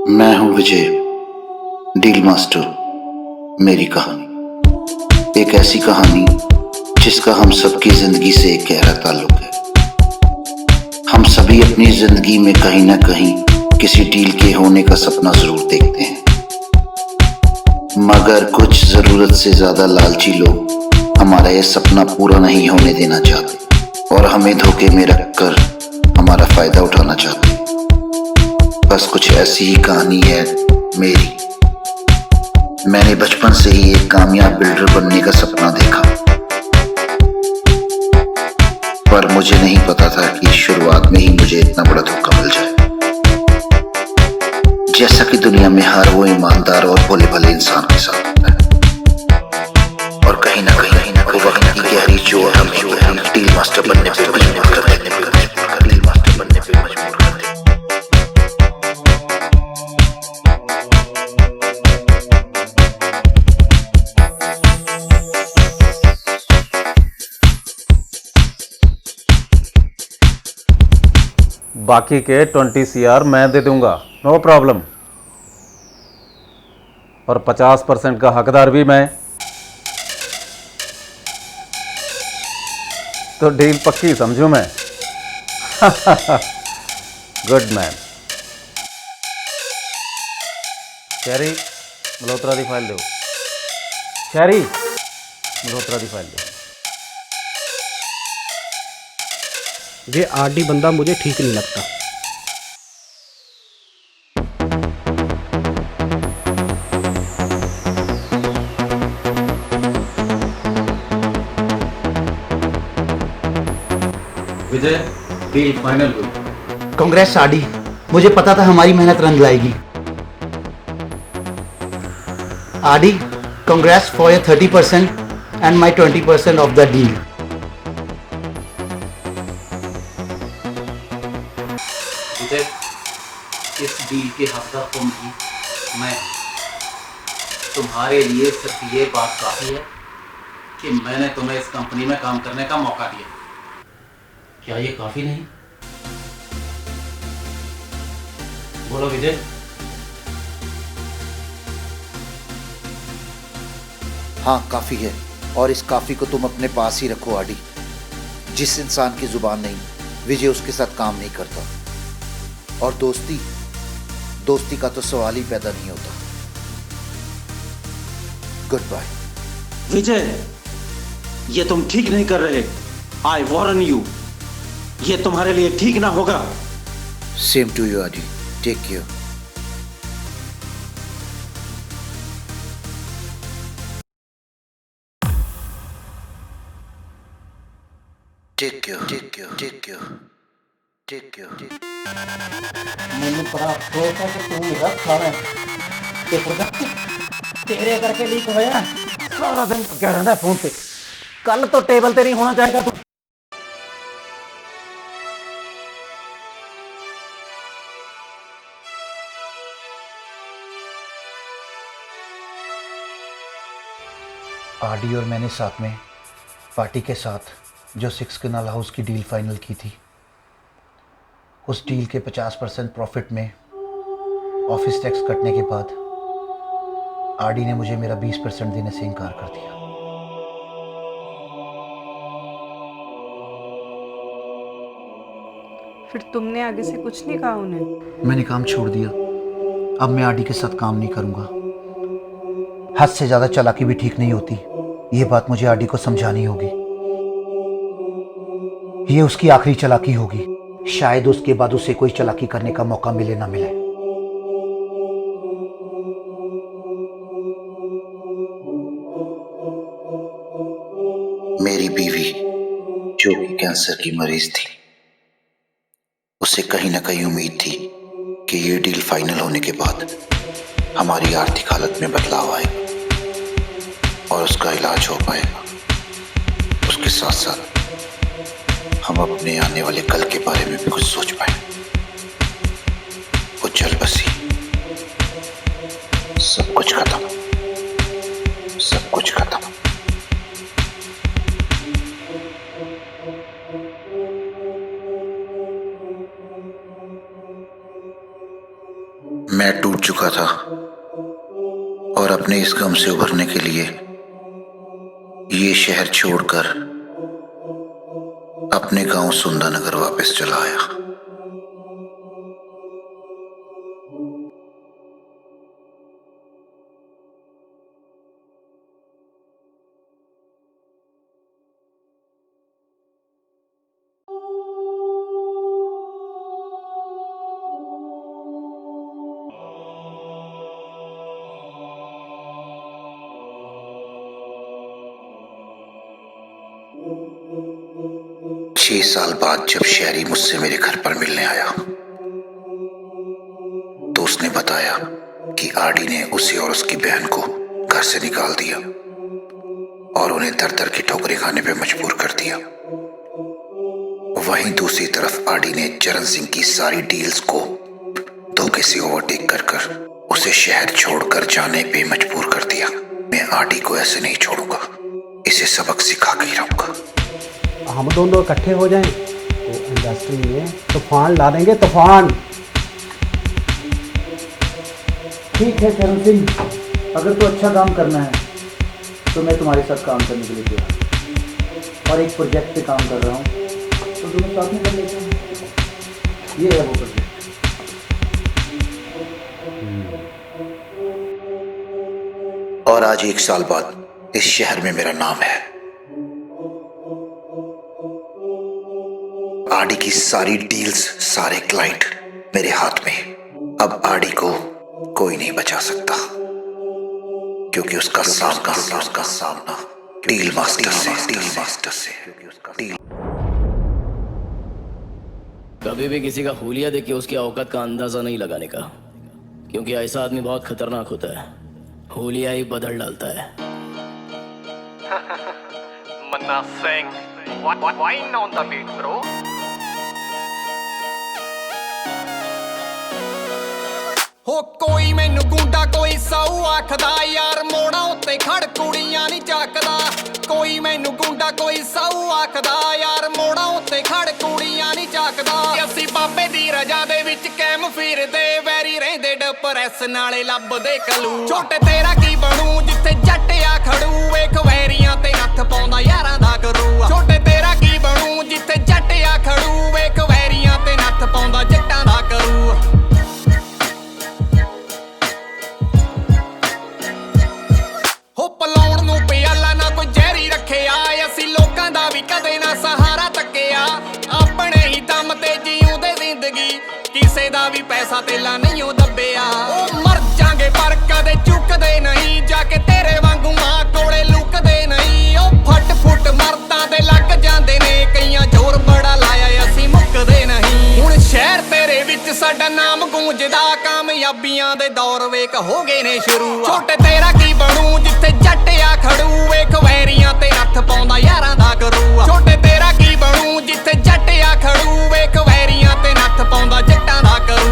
मैं हूं विजय, deal master. मेरी कहानी एक ऐसी कहानी जिसका हम सबकी जिंदगी से एक गहरा ताल्लुक है। हम सभी अपनी जिंदगी में कहीं ना कहीं किसी डील के होने का सपना जरूर देखते हैं, मगर कुछ जरूरत से ज्यादा लालची लोग हमारा यह सपना पूरा नहीं होने देना चाहते और हमें धोखे में रखकर हमारा फायदा उठाना चाहते हैं। बस कुछ ऐसी ही कहानी है मेरी। मैंने बचपन से ही एक कामयाब बिल्डर बनने का सपना देखा, पर मुझे नहीं पता था कि शुरुआत में ही मुझे इतना बड़ा धोखा मिल जाए। जैसा कि दुनिया में हर वो ईमानदार और भोले भाले इंसान के साथ होता है, और कहीं ना कहीं वक्त की गहरी चोट हमें डील मास्टर बनने पे मजबूर कर देते। बाकी के 20 CR मैं दे दूंगा, नो प्रॉब्लम। और 50% का हकदार भी मैं। तो डील पक्की समझू मैं। Good man. शहरी मल्होत्रा की फाइल दो। शहरी मल्होत्रा की फाइल दो। ये आरडी बंदा मुझे ठीक नहीं लगता। विजय, डील फाइनल हुई। कांग्रेस आरडी, मुझे पता था हमारी मेहनत रंग लाएगी। RD, Congress for your 30% and my 20% of the deal. इस डील के हकदार तुम ही मैं हूं। तुम्हारे लिए सिर्फ ये बात काफी है कि मैंने तुम्हें इस कंपनी में काम करने का मौका दिया। क्या ये काफी नहीं? बोलो विजय। हाँ, काफी है, और इस काफी को तुम अपने पास ही रखो आरडी। जिस इंसान की जुबान नहीं, विजय उसके साथ काम नहीं करता। और दोस्ती का तो सवाल ही पैदा नहीं होता। Good bye. विजय, ये तुम ठीक नहीं कर रहे। आई वार्न यू, ये तुम्हारे लिए ठीक ना होगा। Same to you RD, take care. मैंने बड़ा अफसोस है कि तू मेरा खाना तेरे करके लीक होया। सारा दिन क्या रहता है फोन पे। कल तो टेबल पे नहीं होना चाहेगा तू। आरडी और मैंने साथ में पार्टी के साथ जो 6 कनाल हाउस की डील फाइनल की थी, उस डील के 50% प्रॉफिट में ऑफिस टैक्स कटने के बाद आरडी ने मुझे मेरा 20% देने से इनकार कर दिया। फिर तुमने आगे से कुछ नहीं कहा उन्हें? मैंने काम छोड़ दिया। अब मैं आरडी के साथ काम नहीं करूंगा। हद से ज्यादा चालाकी भी ठीक नहीं होती। ये बात मुझे आरडी को समझानी होगी। ये उसकी आखिरी चालाकी होगी। शायद उसके बाद उसे कोई चालाकी करने का मौका मिले ना मिले। जो कि कैंसर की मरीज थी। उसे कहीं ना कहीं उम्मीद थी कि ये डील फाइनल होने के बाद हमारी आर्थिक हालत में बदलाव आएगा और उसका इलाज हो पाएगा। उसके साथ साथ हम अपने आने वाले कल के बारे में भी कुछ सोच पाए। वो चल बसी, सब कुछ खत्म, सब कुछ खत्म। मैं टूट चुका था और अपने इस गम से उभरने के लिए ये शहर छोड़कर अपने गांव सुंदरनगर वापस चला आया। 6 साल बाद जब शहरी मुझसे मेरे घर पर मिलने आया तो उसने बताया कि आरडी ने उसे और उसकी बहन को घर से निकाल दिया और उन्हें दर दर की ठोकरें खाने पे मजबूर कर दिया। वहीं दूसरी तरफ आरडी ने चरण सिंह की सारी डील्स को धोखे से ओवरटेक कर उसे शहर छोड़कर जाने पे मजबूर कर दिया। मैं आरडी को ऐसे नहीं छोड़ूंगा, इसे सबक सिखा के ही रहूंगा। हम दोनों इकट्ठे हो जाएं तो इंडस्ट्री में तूफान ला देंगे, तूफान। ठीक है चरण सिंह, अगर तो अच्छा काम करना है तो मैं तुम्हारे साथ काम करने के लिए तैयार और एक प्रोजेक्ट पे काम कर रहा हूँ, तो दोनों साथ में कर लेते हैं। ये है वो प्रोजेक्ट। और आज 1 साल बाद इस शहर में मेरा नाम है। आरडी की सारी डील्स, सारे क्लाइंट मेरे हाथ में। अब आरडी को कोई नहीं बचा सकता क्योंकि उसका सामना डील मास्टर से। कभी भी किसी का हुलिया देख के उसकी औकात का अंदाजा नहीं लगाने का, क्योंकि ऐसा आदमी बहुत खतरनाक होता है। हुलिया ही बदल डालता है। Manna Singh, wine on the beat, bro. हो कोई मैनू गुंडा कोई साऊ आखदा, यार मोड़ा उत्ते खड़ कुड़ियां नहीं झाकदा। कोई मैनू गुंडा कोई साऊ आखदा, यार मोड़ा उत्ते खड़ कुड़ियां नहीं झाकदा। असी बाबे दी रजा दे विच कैम फिरदे, वैरी रहिंदे डिप्रेस नाले लभदे कलू। छोटे तेरा की बनू जिथे जट आ खड़ू, वेख वैरियां ते हत्थ पाउंदा यारां दा करू। छोटे तेरा की बनू जिथे जट आ खड़ू, वेख वैरियां ते हत्थ पाउंदा जट्टां दा करू। हो पलाउण नूं पियाला ना कोई जहरी रखिया, असी लोकां दा भी कदे ना सहारा तक्किया। अपने ही दम ते जीऊंदे जिंदगी, किसे दा भी पैसा तेला नहीं ओ दब्बिया। ओ मर जांगे पर कदे चुकदे नहीं, जाके तेरे वांगू मां कोले लुकदे नहीं। ओ फट फुट मरदां दे लग जांदे ने, कईयां जोर बड़ा लाया असी मुकदे नहीं। हुण शहर तेरे विच साडा नाम गूंजदा, कामयाबियां दे दौर वेख हो गए ने शुरू। छोटे तेरा की बनू जिथे जट आ खड़ू, वेख वैरियां ते हत्थ पाउंदा यारां दा करू। छोटे तेरा की बनू जिथे जट आ खड़ू, वेख वैरियां ते हत्थ पाउंदा जट्टां दा करू।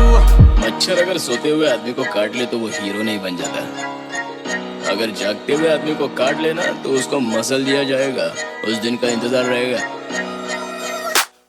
मच्छर अगर सोते हुए आदमी को काट ले तो वो हीरो नहीं बन जाता। अगर जागते हुए आदमी को काट लेना तो उसको मसल दिया जाएगा, उस दिन का इंतजार रहेगा।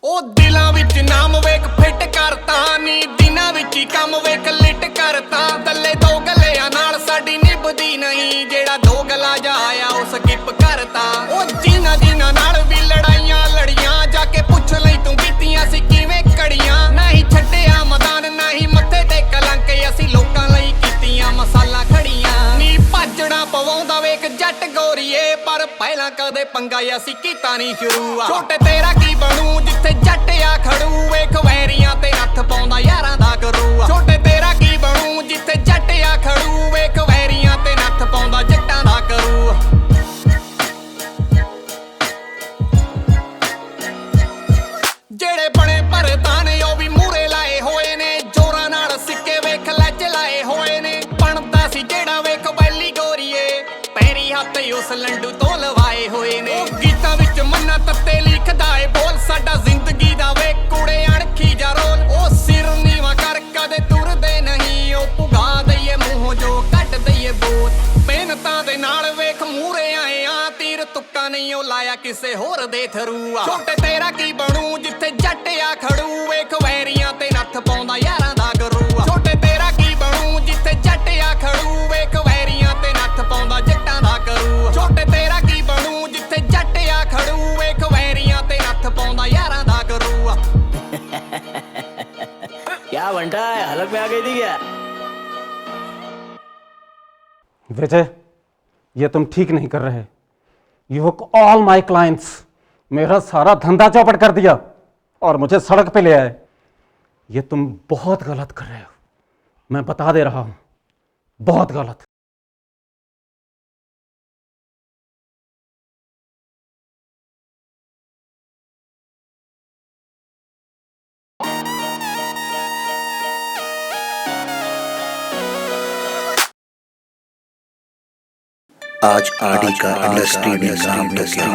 ओ दिलां विच नाम वेख फिट करता, नी दिनां विच ही कम वेख लिट करता। दल्ले दो गलियां नाल साडी निभदी नहीं, जेड़ा दो गला जा आया ओ स्किप करता। ओ जिन्हां जिन्हां नाल भी लड़ाइयां लड़ियां, जाके पुछ लई तूं कीतियां सी किवें कड़ियां। नहीं छड्डिया मैदान नहीं मत्थे ते कलंक, असी लोकां लई कीतियां मसाला खड़ियां। नी भजड़ा पवाउंदा वेख जट गोरीए, पर पहलां कदे पंगा असी कीता नहीं शुरू। छोटे तेरा की बनू जिथे जट आ खड़ू, वेख वैरियां ते हत्थ पाउंदा यारां दा करू। छोटे तेरा की बनू जिथे जट आ खड़ू, वेख वैरियां ते हत्थ पाउंदा जट्टां दा करू। ਲੰਡੂ ਤੋਂ ਲਵਾਏ ਹੋਏ ਨੇ ਉਹ ਗੀਤਾਂ ਵਿੱਚ ਮੰਨਾ ਤੱਤੇ ਲਿਖਦਾ ਏ ਬੋਲ ਸਾਡਾ ਜ਼ਿੰਦਗੀ ਦਾ ਵੇ ਕੁੜੇ ਅਣਖੀ ਜਾ ਰੋਲ ਉਹ ਸਿਰ ਨੀਵਾ ਕਰ ਕਦੇ ਤੁਰਦੇ ਨਹੀਂ ਉਹ ਪੁਗਾ ਦਈਏ ਮੂੰਹੋਂ ਜੋ ਕੱਢ ਦਈਏ ਬੋਲ ਮਿਹਨਤਾਂ ਦੇ ਨਾਲ ਵੇਖ ਮੂਰੇ ਆਏ ਆ ਤੀਰ ਤੁੱਕਾ ਨਹੀਂ ਉਹ ਲਾਇਆ ਕਿਸੇ ਹੋਰ ਦੇ ਥਰੂ ਆ ਛੋਟੇ ਤੇਰਾ ਕੀ ਬਣੂ ਜਿੱਥੇ ਜੱਟ ਆ ਖੜੂ ਵੇਖ ਵੈਰੀਆਂ ਤੇ ਨੱਥ ਪਾਉਂਦਾ ਯਾਰਾਂ ਦਾ ਗਰੂ ਆ ਛੋਟੇ ਤੇਰਾ ਕੀ ਬਣੂ ਜਿੱਥੇ ਜੱਟ ਆ ਖੜੂ ਵੇਖ ਵੈਰੀਆਂ ਤੇ ਨੱਥ ਪਾਉਂਦਾ ਜੱਟਾਂ ਦਾ ਕਰੂ ਛੋਟੇ ਤੇਰਾ ਕੀ ਬਣੂ ਜਿੱਥੇ ਜੱਟ ਆ ਖੜੂ ਵੇਖ ਵੈਰੀਆਂ ਤੇ ਨੱਥ ਪਾਉਂਦਾ ਯਾਰਾਂ ਦਾ ਕਰੂ ਆ क्या बंटा है हलक में आ गई थी क्या? विजय, ये तुम ठीक नहीं कर रहे। You hook all my clients, मेरा सारा धंधा चौपट कर दिया और मुझे सड़क पे ले आए। ये तुम बहुत गलत कर रहे हो, मैं बता दे रहा हूं, बहुत गलत। आज आडी का इंडस्ट्री में नाम तो क्या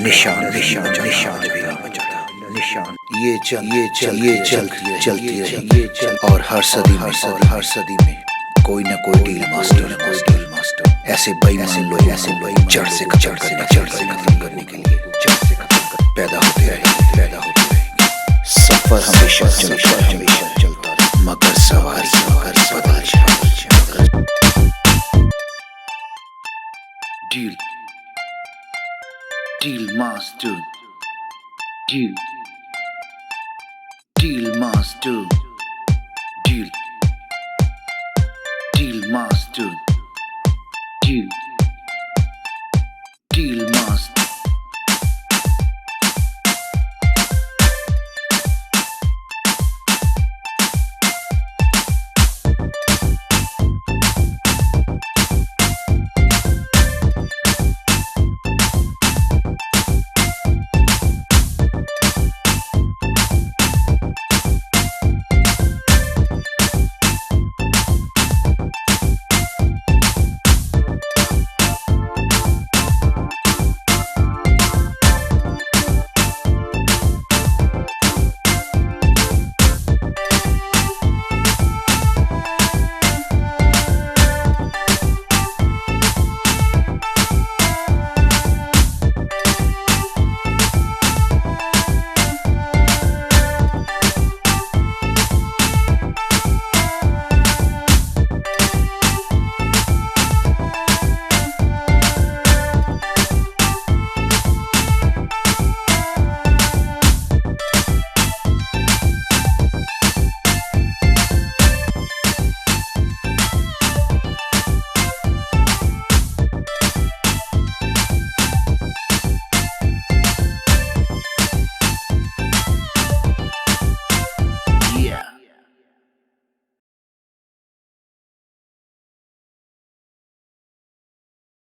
निशान निशान निशान निशान ये चलती है और हर सदी में कोई ना कोई डील मास्टर ऐसे बेईमान लोग जड़ से खत्म करने के लिए पैदा होते रहे सफर हमेशा चलता रहे मगर सवारी बदल जाए Deal master, deal master, deal master, deal.